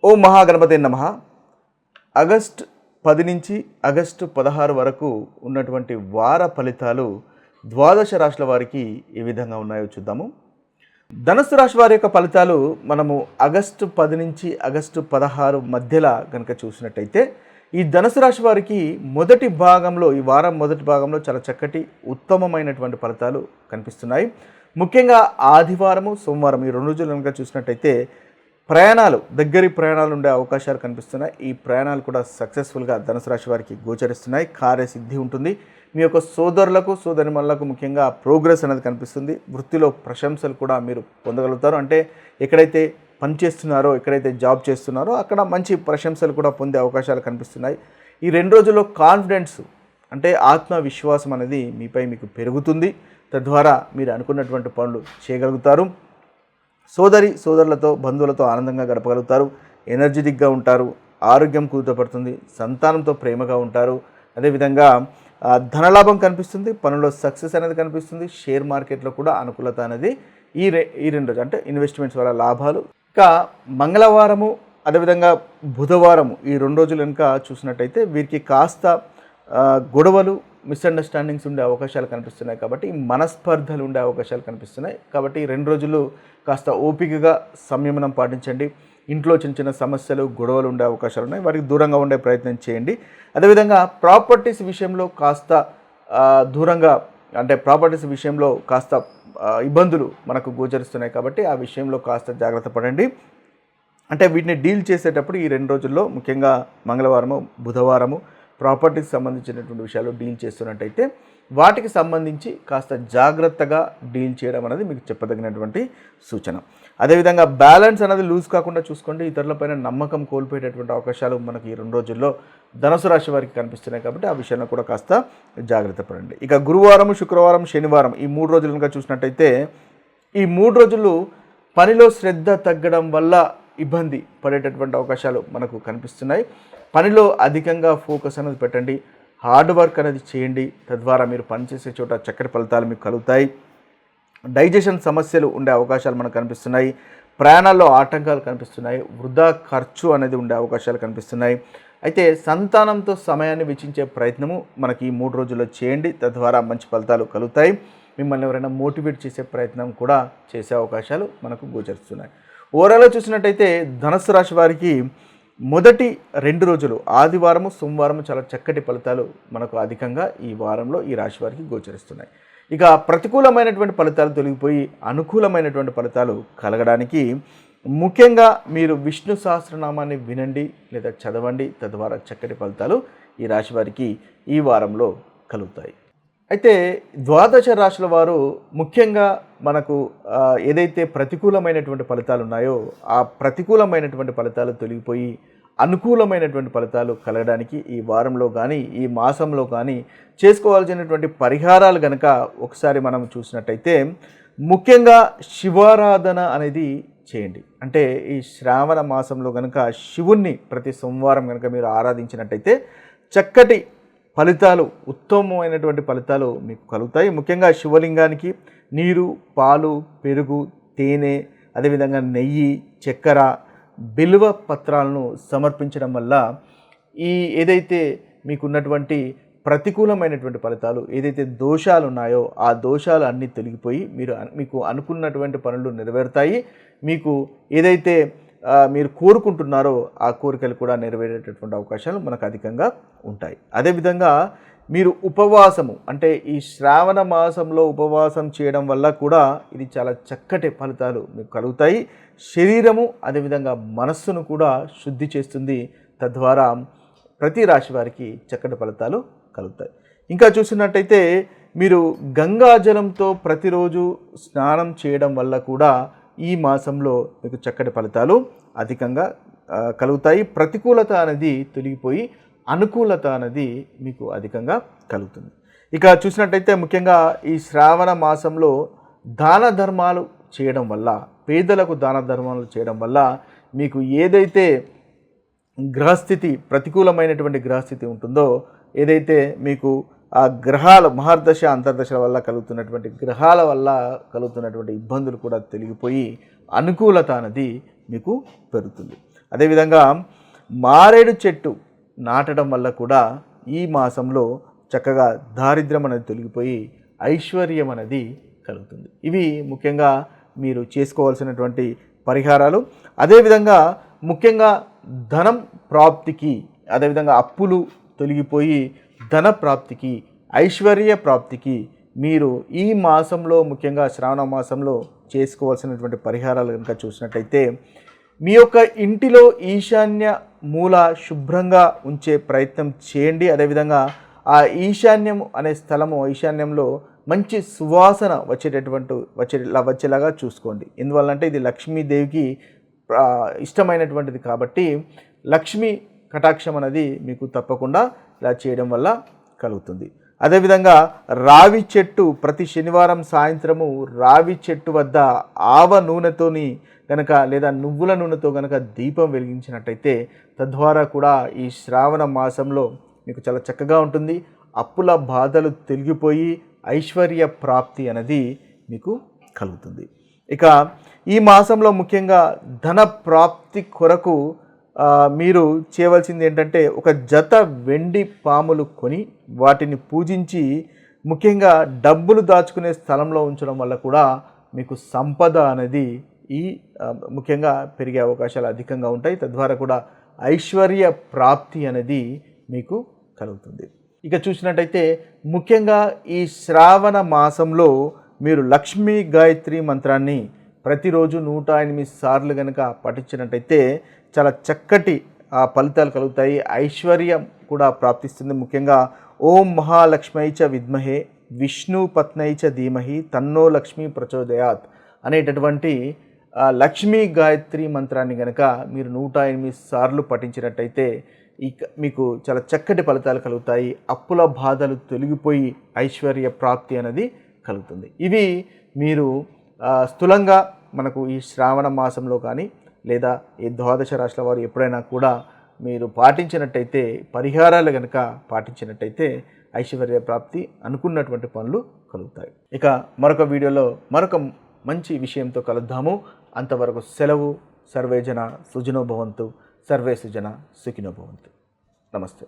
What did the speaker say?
ఓం మహాగణపతే నమః. ఆగస్టు 10 నుంచి ఆగస్టు 16 వరకు ఉన్నటువంటి వార ఫలితాలు ద్వాదశ రాశుల వారికి ఏ విధంగా ఉన్నాయో చూద్దాము. ధనుస్సు రాశి వారి యొక్క ఫలితాలు మనము ఆగస్టు 10 నుంచి ఆగస్టు 16 మధ్యలో కనుక చూసినట్టయితే ఈ ధనుసు రాశి వారికి ఈ వారం మొదటి భాగంలో చాలా చక్కటి ఉత్తమమైనటువంటి ఫలితాలు కనిపిస్తున్నాయి. ముఖ్యంగా ఆదివారము సోమవారం ఈ 2 రోజులు కనుక చూసినట్టయితే దగ్గరి ప్రయాణాలు ఉండే అవకాశాలు కనిపిస్తున్నాయి. ఈ ప్రయాణాలు కూడా సక్సెస్ఫుల్గా ధనుసు రాశి వారికి గోచరిస్తున్నాయి. కార్యసిద్ధి ఉంటుంది. మీ యొక్క సోదరులకు సోదరిమణులకు ముఖ్యంగా ప్రోగ్రెస్ అనేది కనిపిస్తుంది. వృత్తిలో ప్రశంసలు కూడా మీరు పొందగలుగుతారు. అంటే ఎక్కడైతే పని చేస్తున్నారో, ఎక్కడైతే జాబ్ చేస్తున్నారో అక్కడ మంచి ప్రశంసలు కూడా పొందే అవకాశాలు కనిపిస్తున్నాయి. ఈ 2 రోజుల్లో కాన్ఫిడెన్స్ అంటే ఆత్మవిశ్వాసం అనేది మీపై మీకు పెరుగుతుంది. తద్వారా మీరు అనుకున్నటువంటి పనులు చేయగలుగుతారు. సోదరులతో బంధువులతో ఆనందంగా గడపగలుగుతారు. ఎనర్జెటిక్గా ఉంటారు. ఆరోగ్యం కుదుటపడుతుంది. సంతానంతో ప్రేమగా ఉంటారు. అదేవిధంగా ధనలాభం కనిపిస్తుంది. పనుల్లో సక్సెస్ అనేది కనిపిస్తుంది. షేర్ మార్కెట్లో కూడా అనుకూలత అనేది ఈ 2 రోజులు అంటే ఇన్వెస్ట్మెంట్స్ వల్ల లాభాలు. ఇంకా మంగళవారము అదేవిధంగా బుధవారము ఈ 2 రోజులు కనుక చూసినట్టయితే వీరికి కాస్త గొడవలు మిస్అండర్స్టాండింగ్స్ ఉండే అవకాశాలు కనిపిస్తున్నాయి. కాబట్టి మనస్పర్ధలు ఉండే అవకాశాలు కనిపిస్తున్నాయి. కాబట్టి ఈ 2 రోజులు కాస్త ఓపికగా సంయమనం పాటించండి. ఇంట్లో చిన్న చిన్న సమస్యలు గొడవలు ఉండే అవకాశాలు ఉన్నాయి. వాటికి దూరంగా ఉండే ప్రయత్నం చేయండి. అదేవిధంగా ప్రాపర్టీస్ విషయంలో కాస్త ప్రాపర్టీస్ విషయంలో కాస్త ఇబ్బందులు మనకు గోచరిస్తున్నాయి. కాబట్టి ఆ విషయంలో కాస్త జాగ్రత్త పడండి. అంటే వీటిని డీల్ చేసేటప్పుడు ఈ 2 రోజుల్లో ముఖ్యంగా మంగళవారము బుధవారము ప్రాపర్టీకి సంబంధించినటువంటి విషయాలు డీల్ చేస్తున్నట్టయితే వాటికి సంబంధించి కాస్త జాగ్రత్తగా డీల్ చేయడం అనేది మీకు చెప్పదగినటువంటి సూచన. అదేవిధంగా బ్యాలెన్స్ అనేది లూజ్ కాకుండా చూసుకోండి. ఇతరులపైన నమ్మకం కోల్పోయేటటువంటి అవకాశాలు మనకి ఈ 2 రోజుల్లో ధనుసు రాశి వారికి కనిపిస్తున్నాయి. కాబట్టి ఆ విషయంలో కూడా కాస్త జాగ్రత్త పడండి. ఇక గురువారం, శుక్రవారం, శనివారం ఈ 3 రోజులు కనుక చూసినట్టయితే ఈ 3 రోజులు పనిలో శ్రద్ధ తగ్గడం వల్ల ఇబ్బంది పడేటటువంటి అవకాశాలు మనకు కనిపిస్తున్నాయి. పనిలో అధికంగా ఫోకస్ అనేది పెట్టండి. హార్డ్ వర్క్ అనేది చేయండి. తద్వారా మీరు పనిచేసే చోట చక్కటి ఫలితాలు మీకు కలుగుతాయి. డైజెషన్ సమస్యలు ఉండే అవకాశాలు మనకు కనిపిస్తున్నాయి. ప్రయాణాల్లో ఆటంకాలు కనిపిస్తున్నాయి. వృధా ఖర్చు అనేది ఉండే అవకాశాలు కనిపిస్తున్నాయి. అయితే సంతానంతో సమయాన్ని వెచ్చించే ప్రయత్నము మనకి ఈ 3 రోజుల్లో చేయండి. తద్వారా మంచి ఫలితాలు కలుగుతాయి. మిమ్మల్ని ఎవరైనా మోటివేట్ చేసే ప్రయత్నం కూడా చేసే అవకాశాలు మనకు గోచరిస్తున్నాయి. ఓవరాల్గా చూసినట్టయితే ధనుసు రాశి వారికి మొదటి 2 రోజులు ఆదివారము సోమవారము చాలా చక్కటి ఫలితాలు మనకు అధికంగా ఈ వారంలో ఈ రాశి వారికి గోచరిస్తున్నాయి. ఇక ప్రతికూలమైనటువంటి ఫలితాలు తొలగిపోయి అనుకూలమైనటువంటి ఫలితాలు కలగడానికి ముఖ్యంగా మీరు విష్ణు సహస్రనామాన్ని వినండి లేదా చదవండి. తద్వారా చక్కటి ఫలితాలు ఈ రాశి వారికి ఈ వారంలో కలుగుతాయి. అయితే ద్వాదశ రాశుల వారు ముఖ్యంగా మనకు ఏదైతే ప్రతికూలమైనటువంటి ఫలితాలు ఉన్నాయో ఆ ప్రతికూలమైనటువంటి ఫలితాలు తొలగిపోయి అనుకూలమైనటువంటి ఫలితాలు కలగడానికి ఈ వారంలో కానీ ఈ మాసంలో కానీ చేసుకోవాల్సినటువంటి పరిహారాలు కనుక ఒకసారి మనం చూసినట్టయితే ముఖ్యంగా శివారాధన అనేది చేయండి. అంటే ఈ శ్రావణ మాసంలో కనుక శివుణ్ణి ప్రతి సోమవారం కనుక మీరు ఆరాధించినట్టయితే చక్కటి ఫలితాలు ఉత్తమమైనటువంటి ఫలితాలు మీకు కలుగుతాయి. ముఖ్యంగా శివలింగానికి నీరు, పాలు, పెరుగు, తేనె, అదేవిధంగా నెయ్యి, చక్కెర, బిల్వ పత్రాలను సమర్పించడం వల్ల ఏదైతే మీకున్నటువంటి ప్రతికూలమైనటువంటి ఫలితాలు ఏదైతే దోషాలు ఉన్నాయో ఆ దోషాలు అన్నీ తొలగిపోయి మీకు అనుకున్నటువంటి పనులు నెరవేరుతాయి. మీకు ఏదైతే మీరు కోరుకుంటున్నారో ఆ కోరికలు కూడా నెరవేరేటటువంటి అవకాశాలు మనకు అధికంగా ఉంటాయి. అదేవిధంగా మీరు ఉపవాసము అంటే ఈ శ్రావణ మాసంలో ఉపవాసం చేయడం వల్ల కూడా ఇది చాలా చక్కటి ఫలితాలు మీకు కలుగుతాయి. శరీరము అదేవిధంగా మనస్సును కూడా శుద్ధి చేస్తుంది. తద్వారా ప్రతి రాశి వారికి చక్కటి ఫలితాలు కలుగుతాయి. ఇంకా చూసినట్టయితే మీరు గంగాజలంతో ప్రతిరోజు స్నానం చేయడం వల్ల కూడా ఈ మాసంలో మీకు చక్కటి ఫలితాలు అధికంగా కలుగుతాయి. ప్రతికూలత అనేది తొలగిపోయి అనుకూలత అనేది మీకు అధికంగా కలుగుతుంది. ఇక చూసినట్టయితే ముఖ్యంగా ఈ శ్రావణ మాసంలో దాన ధర్మాలు చేయడం వల్ల పేదలకు దాన ధర్మాలు చేయడం వల్ల మీకు ఏదైతే ప్రతికూలమైనటువంటి గ్రహస్థితి ఉంటుందో ఏదైతే మీకు ఆ గ్రహాల మహర్దశ అంతర్దశల వల్ల కలుగుతున్నటువంటి గ్రహాల వల్ల కలుగుతున్నటువంటి ఇబ్బందులు కూడా తొలగిపోయి అనుకూలత అనేది మీకు పెరుగుతుంది. అదేవిధంగా మారేడు చెట్టు నాటడం వల్ల కూడా ఈ మాసంలో చక్కగా దారిద్ర్యం అనేది తొలగిపోయి ఐశ్వర్యం అనేది కలుగుతుంది. ఇవి ముఖ్యంగా మీరు చేసుకోవాల్సినటువంటి పరిహారాలు. అదేవిధంగా ముఖ్యంగా ధనం ప్రాప్తికి, అదేవిధంగా అప్పులు తొలగిపోయి ధన ప్రాప్తికి, ఐశ్వర్య ప్రాప్తికి మీరు ఈ మాసంలో ముఖ్యంగా శ్రావణ మాసంలో చేసుకోవాల్సినటువంటి పరిహారాలు కనుక చూసినట్టయితే, మీ యొక్క ఇంటిలో ఈశాన్య మూల శుభ్రంగా ఉంచే ప్రయత్నం చేయండి. అదేవిధంగా ఆ ఈశాన్యం అనే స్థలము, ఈశాన్యంలో మంచి సువాసన వచ్చేలాగా చూసుకోండి. ఎందువల్లంటే ఇది లక్ష్మీదేవికి ఇష్టమైనటువంటిది కాబట్టి లక్ష్మీ కటాక్షం అనేది మీకు తప్పకుండా ఇలా చేయడం వల్ల కలుగుతుంది. అదేవిధంగా రావి చెట్టు, ప్రతి శనివారం సాయంత్రము రావి చెట్టు వద్ద ఆవ నూనెతోని కనుక లేదా నువ్వుల నూనెతో కనుక దీపం వెలిగించినట్టయితే తద్వారా కూడా ఈ శ్రావణ మాసంలో మీకు చాలా చక్కగా ఉంటుంది. అప్పుల బాధలు తొలగిపోయి ఐశ్వర్య ప్రాప్తి అనేది మీకు కలుగుతుంది. ఇక ఈ మాసంలో ముఖ్యంగా ధన ప్రాప్తి కొరకు మీరు చేయవలసింది ఏంటంటే, ఒక జత వెండి పాములు కొని వాటిని పూజించి ముఖ్యంగా డబ్బులు దాచుకునే స్థలంలో ఉంచడం వల్ల కూడా మీకు సంపద అనేది ముఖ్యంగా పెరిగే అవకాశాలు అధికంగా ఉంటాయి. తద్వారా కూడా ఐశ్వర్య ప్రాప్తి అనేది మీకు కలుగుతుంది. ఇక చూసినట్టయితే ముఖ్యంగా ఈ శ్రావణ మాసంలో మీరు లక్ష్మీ గాయత్రి మంత్రాన్ని ప్రతిరోజు 108 సార్లు కనుక పఠించినట్టయితే చాలా చక్కటి ఫలితాలు కలుగుతాయి. ఐశ్వర్యం కూడా ప్రాప్తిస్తుంది. ముఖ్యంగా ఓం మహాలక్ష్మై చ విద్మహే విష్ణు పత్నై చ ధీమహి తన్నో లక్ష్మీ ప్రచోదయాత్ అనేటటువంటి లక్ష్మీ గాయత్రి మంత్రాన్ని కనుక మీరు 108 సార్లు పఠించినట్టయితే మీకు చాలా చక్కటి ఫలితాలు కలుగుతాయి. అప్పుల బాధలు తొలగిపోయి ఐశ్వర్య ప్రాప్తి అనేది కలుగుతుంది. ఇవి మీరు స్థూలంగా మనకు ఈ శ్రావణ మాసంలో కానీ లేదా ఈ ద్వాదశ రాశుల వారు ఎప్పుడైనా కూడా మీరు పాటించినట్టయితే, పరిహారాలు కనుక పాటించినట్టయితే ఐశ్వర్య ప్రాప్తి అనుకున్నటువంటి పనులు కలుగుతాయి. ఇక మరొక వీడియోలో మరొక మంచి విషయంతో కలుద్దాము. అంతవరకు సెలవు. సర్వేజన సుజనో భవంతు, సర్వే సుజన సుఖినో భవంతు. నమస్తే.